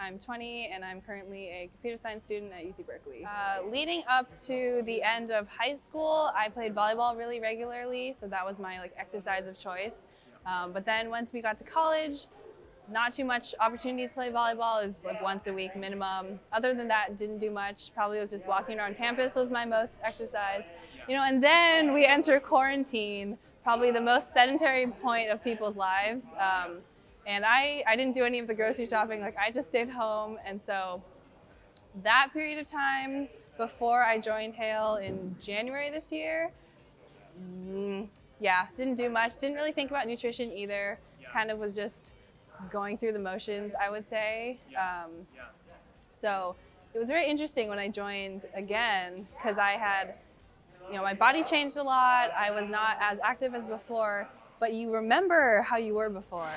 I'm 20 and I'm currently a computer science student at UC Berkeley. Leading up to the end of high school, I played volleyball really regularly, so that was my exercise of choice. But then once we got to college, not too much opportunities to play volleyball. It was once a week minimum. Other than that, didn't do much. Probably was just walking around campus was my most exercise. And then we enter quarantine, probably the most sedentary point of people's lives. And I didn't do any of the grocery shopping. I just stayed home. And so that period of time before I joined Hale in January this year, didn't do much. Didn't really think about nutrition either. Kind of was just going through the motions, I would say. So it was very interesting when I joined again, because I had, my body changed a lot. I was not as active as before, but you remember how you were before.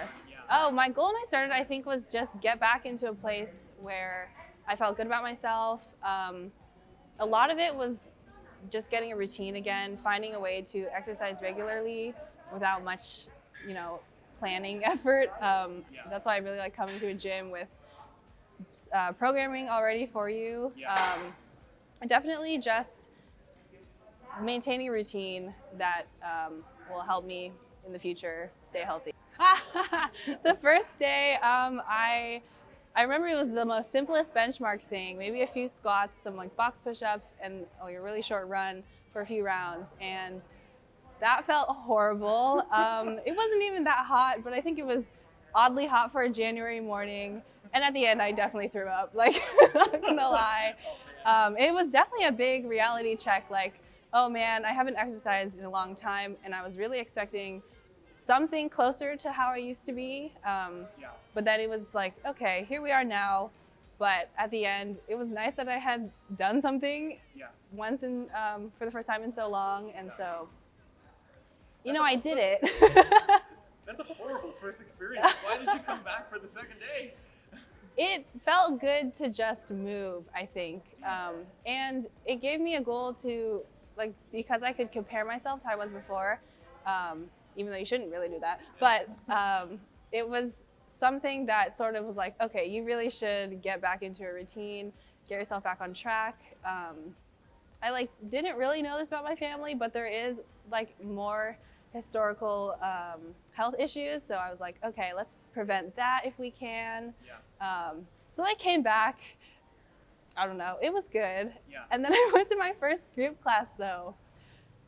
Oh, my goal when I started, I think, was just get back into a place where I felt good about myself. A lot of it was just getting a routine again, finding a way to exercise regularly without much, planning effort. That's why I really like coming to a gym with programming already for you. Definitely just maintaining a routine that will help me in the future stay healthy. The first day, I remember it was the most simplest benchmark thing, maybe a few squats, some box push-ups, and a really short run for a few rounds. And that felt horrible. It wasn't even that hot, but I think it was oddly hot for a January morning. And at the end, I definitely threw up, not gonna lie. It was definitely a big reality check, oh man, I haven't exercised in a long time, and I was really expecting something closer to how I used to be. But then it was okay, here we are now. But at the end, it was nice that I had done something once for the first time in so long. And so, I did it. That's a horrible first experience. Why did you come back for the second day? It felt good to just move, I think. And it gave me a goal to, because I could compare myself to how I was before, even though you shouldn't really do that. But it was something that sort of was okay, you really should get back into a routine, get yourself back on track. I didn't really know this about my family, but there is more historical health issues. So I was okay, let's prevent that if we can. So I came back, I don't know, it was good. And then I went to my first group class though.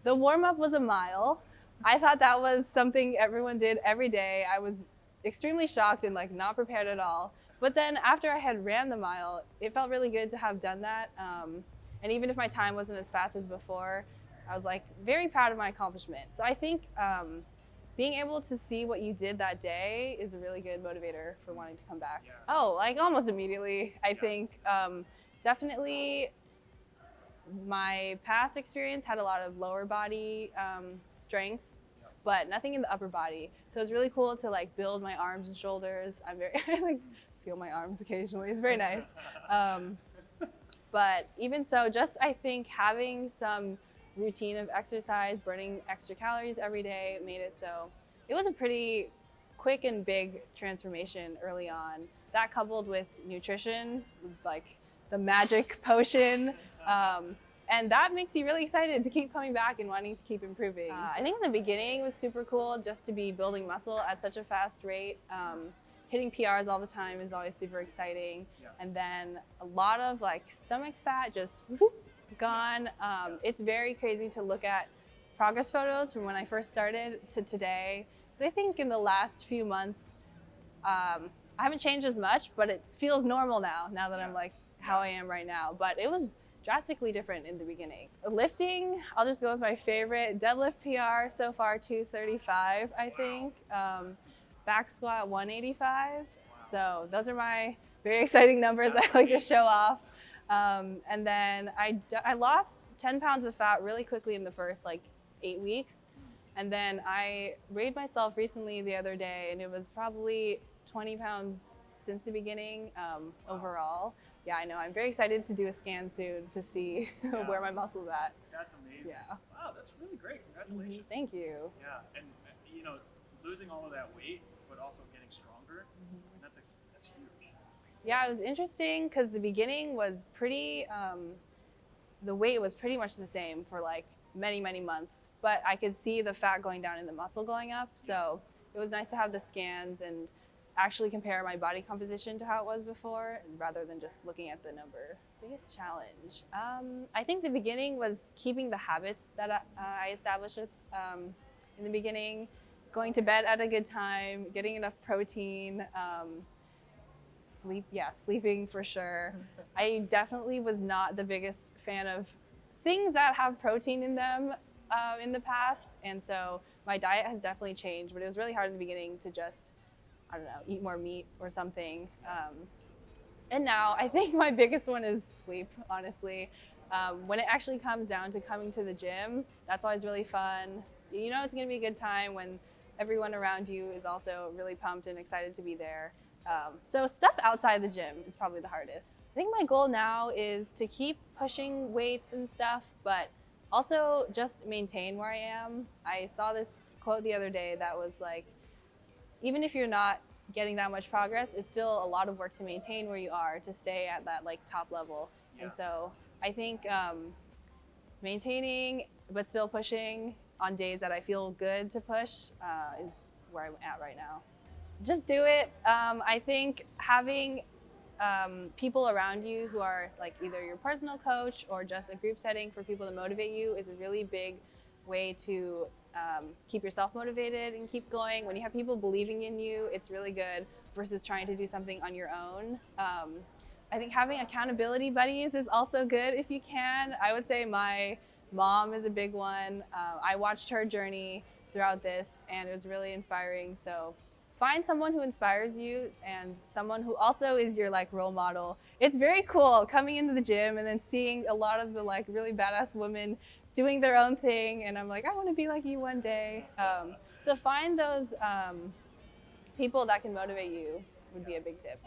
The warm-up was a mile. I thought that was something everyone did every day. I was extremely shocked and not prepared at all. But then after I had ran the mile, it felt really good to have done that. And even if my time wasn't as fast as before, I was very proud of my accomplishment. So I think being able to see what you did that day is a really good motivator for wanting to come back. Oh, almost immediately, I think. Definitely my past experience had a lot of lower body strength, but nothing in the upper body. So it's really cool to build my arms and shoulders. I feel my arms occasionally. It's very nice. But even so, just I think having some routine of exercise, burning extra calories every day made it so it was a pretty quick and big transformation early on. That coupled with nutrition was the magic potion. And that makes you really excited to keep coming back and wanting to keep improving. I think in the beginning it was super cool just to be building muscle at such a fast rate. Hitting PRs all the time is always super exciting. And then a lot of stomach fat just gone. It's very crazy to look at progress photos from when I first started to today. So I think in the last few months, I haven't changed as much, but it feels normal now that I'm how I am right now. But it was drastically different in the beginning. Lifting, I'll just go with my favorite deadlift PR so far, 235, I think. Back squat, 185. So those are my very exciting numbers that I like to show off. And then I lost 10 pounds of fat really quickly in the first 8 weeks. And then I weighed myself recently the other day, and it was probably 20 pounds since the beginning overall. Yeah, I know. I'm very excited to do a scan soon to see where my muscle's at. That's amazing. Yeah. Wow, that's really great. Congratulations. Thank you. Yeah, and losing all of that weight, but also getting stronger, that's huge. Yeah, it was interesting because the beginning was pretty, the weight was pretty much the same for like many, many months, but I could see the fat going down and the muscle going up. So it was nice to have the scans and actually compare my body composition to how it was before rather than just looking at the number. Biggest challenge. I think the beginning was keeping the habits that I established with, in the beginning, going to bed at a good time, getting enough protein, sleeping for sure. I definitely was not the biggest fan of things that have protein in them in the past, and so my diet has definitely changed, but it was really hard in the beginning to just, I don't know, eat more meat or something. And now I think my biggest one is sleep, honestly. When it actually comes down to coming to the gym, that's always really fun. You know it's gonna be a good time when everyone around you is also really pumped and excited to be there. So stuff outside the gym is probably the hardest. I think my goal now is to keep pushing weights and stuff, but also just maintain where I am. I saw this quote the other day that was like, even if you're not getting that much progress, it's still a lot of work to maintain where you are to stay at that like top level. Yeah. And so I think maintaining but still pushing on days that I feel good to push is where I'm at right now. Just do it. I think having people around you who are like either your personal coach or just a group setting for people to motivate you is a really big way to keep yourself motivated and keep going. When you have people believing in you, it's really good versus trying to do something on your own. I think having accountability buddies is also good if you can. I would say my mom is a big one. I watched her journey throughout this and it was really inspiring. So find someone who inspires you and someone who also is your like role model. It's very cool coming into the gym and then seeing a lot of the like really badass women doing their own thing, and I'm like, I want to be like you one day. So find those people that can motivate you would be a big tip.